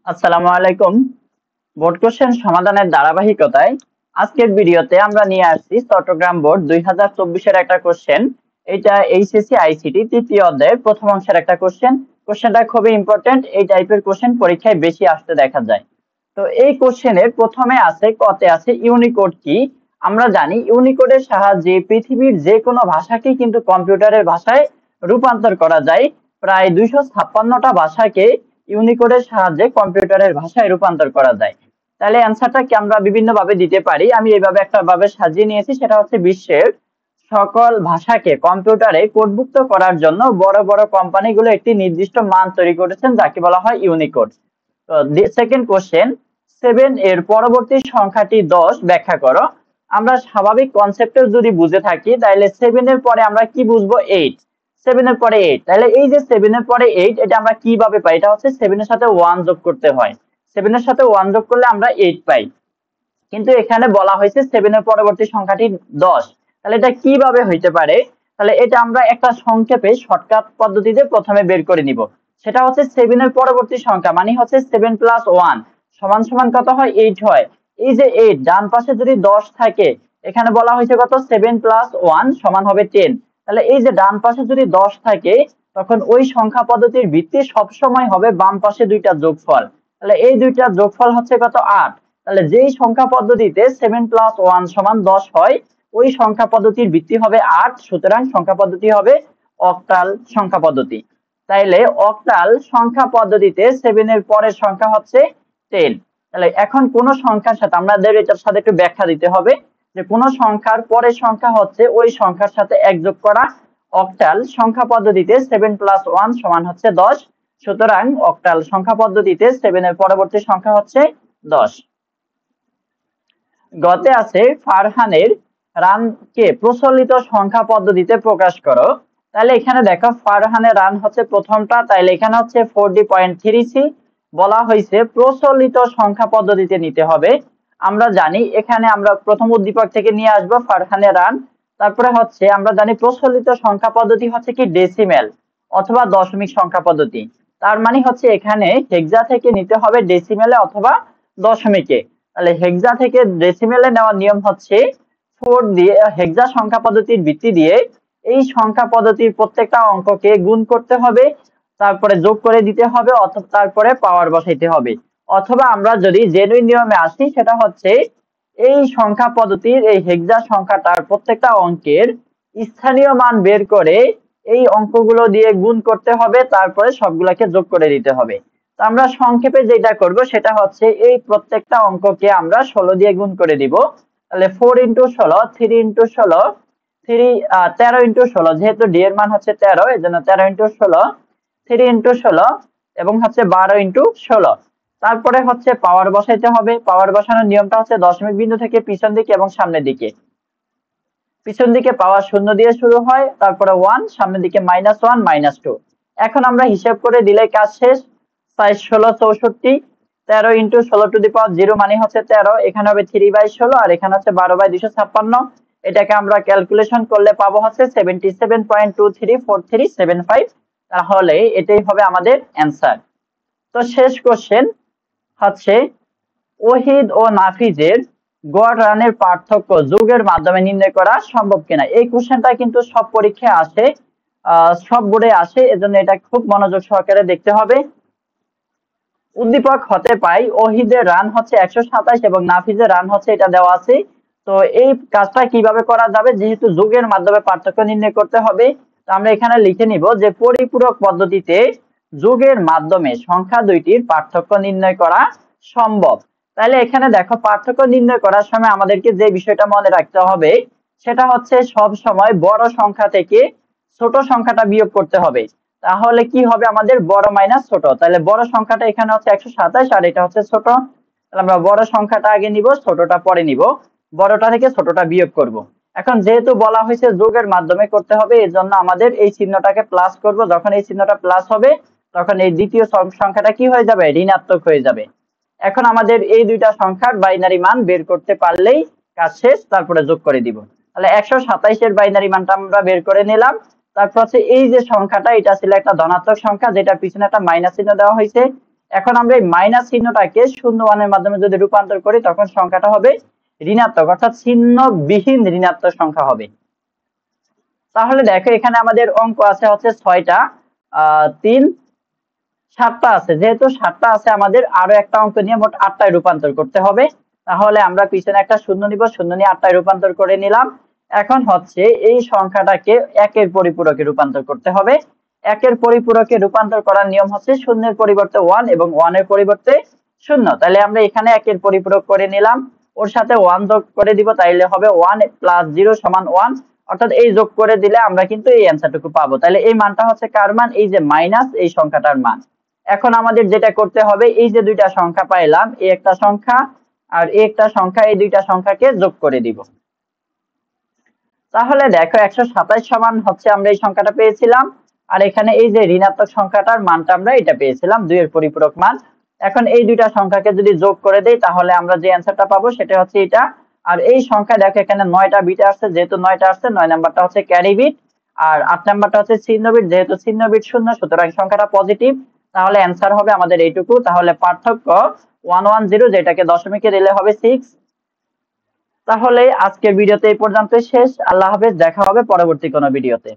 আসসালামু আলাইকুম। Board question সমাধানের ধারাবাহিকতায় আজকের ভিডিওতে আমরা নিয়ে আসছি চট্টগ্রাম বোর্ড 2024 এর একটা কোশ্চেন। এটা এইচএসসি আইসিটি তৃতীয় অধ্যায়ের প্রথম অংশের একটা কোশ্চেন। কোশ্চেনটা খুবই ইম্পর্টেন্ট। এই টাইপের কোশ্চেন পরীক্ষায় বেশি আসতে দেখা যায়। তো এই কোশ্চেনের প্রথমে আছে কতে আছে ইউনিকোড কি। আমরা জানি ইউনিকোডের সাহায্যে পৃথিবীর যে কোনো ভাষাকে কিন্তু কম্পিউটারের ভাষায় রূপান্তর করা যায়। প্রায় 256টা ভাষাকে ইউনিকোডের সাহায্যে কম্পিউটারের ভাষায় রূপান্তর করা যায়। তাহলে অ্যান্সারটা কি আমরা বিভিন্ন ভাবে দিতে পারি। আমি এইভাবে একটা ভাবে সাজিয়ে নিয়েছি, সেটা হচ্ছে বিশ্বের সকল ভাষাকে কম্পিউটারে কোডভুক্ত করার জন্য বড় বড় কোম্পানিগুলো একটি নির্দিষ্ট মান তৈরি করেছেন, যাকে বলা হয় ইউনিকোড। তো সেকেন্ড কোশ্চেন, 7 এর পরবর্তী সংখ্যাটি 10 ব্যাখ্যা করো। আমরা স্বাভাবিক কনসেপ্টে যদি বুঝে থাকি তাহলে 7 এর পরে আমরা কি বুঝবো 8। 7 এর পরে 8, তাহলে এই যে 7 এর পরে 8 এটা আমরা কিভাবে পাই? এটা হচ্ছে 7 এর সাথে 1 যোগ করতে হয়। 7 এর সাথে 1 যোগ করলে আমরা 8 পাই। কিন্তু এখানে বলা হয়েছে 7 এর পরবর্তী সংখ্যাটি 10। তাহলে এটা কিভাবে হইতে পারে? তাহলে এটা আমরা একটা সংক্ষেপে শর্টকাট পদ্ধতিতে প্রথমে বের করে নিব। সেটা হচ্ছে 7 এর পরবর্তী সংখ্যা মানে হচ্ছে 7 প্লাস 1 সমান সমান কত হয়? 8 হয়। এই যে 8 ডান পাশে যদি 10 থাকে, এখানে বলা হয়েছে কত? 7 প্লাস 1 সমান হবে 10। তাহলে এই যে ডান পাশে যদি 10 থাকে, তখন ওই সংখ্যা পদ্ধতির ভিত্তি সবসময় হবে বাম পাশে দুইটা যোগফল। তাহলে এই দুইটা যোগফল হচ্ছে কত? 8। তাহলে যেই সংখ্যা পদ্ধতিতে 7 প্লাস 1 সমান 10 হয়, ওই সংখ্যা পদ্ধতির ভিত্তি হবে 8। সুতরাং সংখ্যা পদ্ধতি হবে অক্টাল সংখ্যা পদ্ধতি। তাইলে অক্টাল সংখ্যা পদ্ধতিতে 7 এর পরের সংখ্যা হচ্ছে 10। তাহলে এখন কোন সংখ্যার সাথে আমাদের এটার সাথে একটু ব্যাখ্যা দিতে হবে যে কোন সংখ্যার পরের সংখ্যা হচ্ছে ওই সংখ্যার সাথে 1 যোগ করা। অক্টাল সংখ্যা পদ্ধতিতে 7 প্লাস 1 সমান হচ্ছে 10। সুতরাং অক্টাল সংখ্যা পদ্ধতিতে 7 এর পরবর্তী সংখ্যা হচ্ছে 10। গতে আছে ফারহানের রানকে প্রচলিত সংখ্যা পদ্ধতিতে প্রকাশ করো। তাহলে এখানে দেখো ফারহানের রান হচ্ছে প্রথমটা, তাইলে এখানে হচ্ছে 40.33। বলা হয়েছে প্রচলিত সংখ্যা পদ্ধতিতে নিতে হবে। আমরা জানি এখানে আমরা প্রথম উদ্দীপক থেকে নিয়ে আসবো ফারহানের রান। তারপরে হচ্ছে আমরা জানি প্রচলিত সংখ্যা পদ্ধতি হচ্ছে কি ডেসিমেল অথবা দশমিক সংখ্যা পদ্ধতি। তার মানে হচ্ছে এখানে হেক্সা থেকে নিতে হবে ডেসিমেলে অথবা দশমিকে। তাহলে হেক্সা থেকে ডেসিমেলে নেওয়ার নিয়ম হচ্ছে 4 দিয়ে হেক্সা সংখ্যা পদ্ধতির ভিত্তি দিয়ে এই সংখ্যা পদ্ধতির প্রত্যেকটা অঙ্ককে গুণ করতে হবে, তারপরে যোগ করে দিতে হবে, অথবা তারপরে পাওয়ার বসাইতে হবে। অথবা আমরা যদি জেনুইন নিয়মে আসি, সেটা হচ্ছে এই সংখ্যা পদ্ধতির এই হেক্সা সংখ্যাটার প্রত্যেকটা অঙ্কের স্থানীয় মান বের করে এই অঙ্কগুলো দিয়ে গুণ করতে হবে, তারপরে সবগুলাকে যোগ করে দিতে হবে। তো আমরা সংক্ষেপে যেটা করব সেটা হচ্ছে এই প্রত্যেকটা অঙ্ককে আমরা 16 দিয়ে গুণ করে দিব। তাহলে 4 × 16, 3 × 16, 13 × 16, যেহেতু ডি এর মান হচ্ছে 13, এর জন্য 13 × 16, 3 × 16 এবং হচ্ছে 12 × 16। তারপরে হচ্ছে পাওয়ার বসাইতে হবে। পাওয়ার বসানোর নিয়মটা হচ্ছে দশমিক বিন্দু থেকে পিছন দিকে এবং সামনের দিকে। পিছন দিকে পাওয়ার শূন্য দিয়ে শুরু হয়, তারপরে 1, সামনের দিকে -1 -2। এখন আমরা হিসাব করে দিলে কাজ শেষ। 5 16 64, 13 × 16⁻0 মানে হচ্ছে 13, এখানে হবে 3/16 আর এখানে হচ্ছে 12/256। এটাকে আমরা ক্যালকুলেশন করলে পাবো হচ্ছে 77.234375। তাহলে এটাই হবে আমাদের অ্যান্সার। তো শেষ কোশ্চেন হচ্ছে ওহিদ ও নাফিজের গড় রানের পার্থক্য যোগের মাধ্যমে নির্ণয় করা সম্ভব কিনা। এই কোশ্চেনটা কিন্তু সব পরীক্ষায় আসে, সব বোর্ডে আসে, এজন্য এটা খুব মনোযোগ সহকারে দেখতে হবে। উদ্দীপক হতে পাই ওহিদের রান হচ্ছে 127 এবং নাফিজের রান হচ্ছে এটা দেওয়া আছে। তো এই কাজটা কিভাবে করা যাবে? যেহেতু যোগের মাধ্যমে পার্থক্য নির্ণয় করতে হবে, তো আমরা এখানে লিখে নিব যে পরিপূরক পদ্ধতিতে যোগের মাধ্যমে সংখ্যা দুইটির পার্থক্য নির্ণয় করা সম্ভব। তাহলে এখানে দেখো পার্থক্য নির্ণয় করার সময় আমাদেরকে যে বিষয়টা মনে রাখতে হবে সেটা হচ্ছে সব সময় বড় সংখ্যা থেকে ছোট সংখ্যাটা বিয়োগ করতে হবে। তাহলে কি হবে? আমাদের বড় মাইনাস ছোট। তাহলে বড় সংখ্যাটা এখানে হচ্ছে 127 আর এটা হচ্ছে ছোট। তাহলে আমরা বড় সংখ্যাটা আগে নিব, ছোটটা পরে নিব। বড়টা থেকে ছোটটা বিয়োগ করব। এখন যেহেতু বলা হয়েছে যোগের মাধ্যমে করতে হবে, এর জন্য আমাদের এই চিহ্নটাকে প্লাস করব। যখন এই চিহ্নটা প্লাস হবে তখন এই দ্বিতীয় সংখ্যাটা কি হয়ে যাবে? ঋণাত্মক হয়ে যাবে। এখন আমাদের এই দুইটা সংখ্যার বাইনারি মান বের করতে পারলেই কাজ শেষ, তারপরে যোগ করে দিব। তাহলে 127 এর বাইনারি মানটা আমরা বের করে নিলাম। তারপর হচ্ছে এই যে সংখ্যাটা, এটা ছিল একটা ধনাত্মক সংখ্যা যেটা পিছনে একটা মাইনাস চিহ্ন দেওয়া হয়েছে। এখন আমরা এই মাইনাস চিহ্নটাকে শূন্য ওয়ানের মাধ্যমে যদি রূপান্তর করি তখন সংখ্যাটা হবে ঋণাত্মক, অর্থাৎ চিহ্নবিহীন ঋণাত্মক সংখ্যা হবে। তাহলে দেখো এখানে আমাদের অঙ্ক আছে হচ্ছে 6টা, 3 7টা আছে, যেহেতু 7টা আছে আমাদের আরো একটা অঙ্ক নিয়ে মোট 8টায় রূপান্তর করতে হবে। তাহলে আমরা পিছনে একটা শূন্য নিব, শূন্য নিয়ে 8টায় রূপান্তর করে নিলাম। এখন হচ্ছে এই সংখ্যাটাকে একের পরিপূরকে রূপান্তর করতে হবে। একের পরিপূরকে রূপান্তর করার নিয়ম হচ্ছে শূন্যের পরিবর্তে 1 এবং 1 এর পরিবর্তে 0। তাহলে আমরা এখানে একের পরিপূরক করে নিলাম, ওর সাথে 1 যোগ করে দিব, তাইলে হবে 1 + 0 = 1, অর্থাৎ এই যোগ করে দিলে আমরা কিন্তু এই অ্যান্সারটুকু পাবো। তাহলে এই মানটা হচ্ছে কার মান? এই যে মাইনাস এই সংখ্যাটার মান। এখন আমাদের যেটা করতে হবে, এই যে দুইটা সংখ্যা পাইলাম, এই একটা সংখ্যা আর এই একটা সংখ্যা, এই দুইটা সংখ্যাকে যোগ করে দিব। তাহলে দেখো 127 সমান হচ্ছে আমরা এই সংখ্যাটা পেয়েছিলাম, আর এখানে এই যে ঋণাত্মক সংখ্যাটার মানটা আমরা এটা পেয়েছিলাম 2 এর পরিপূরক মান। এখন এই দুইটা সংখ্যাকে যদি যোগ করে দেই তাহলে আমরা যে অ্যান্সারটা পাবো সেটা হচ্ছে এটা। আর এই সংখ্যা দেখো এখানে 9টা বিট আসছে, যেহেতু 9টা আসছে 9 নাম্বারটা হচ্ছে ক্যারি বিট, আর 8 নাম্বারটা হচ্ছে চিহ্ন বিট, যেহেতু চিহ্ন বিট 0 সুতরাং সংখ্যাটা পজিটিভ। তাহলে অ্যান্সার হবে আমাদের এইটুকু। তাহলে পার্থক্য 110, যেটাকে দশমিকে দিলে হবে 6। তাহলে আজকের ভিডিওতে এই পর্যন্তই শেষ। আল্লাহ হাফেজ, দেখা হবে পরবর্তী কোনো ভিডিওতে।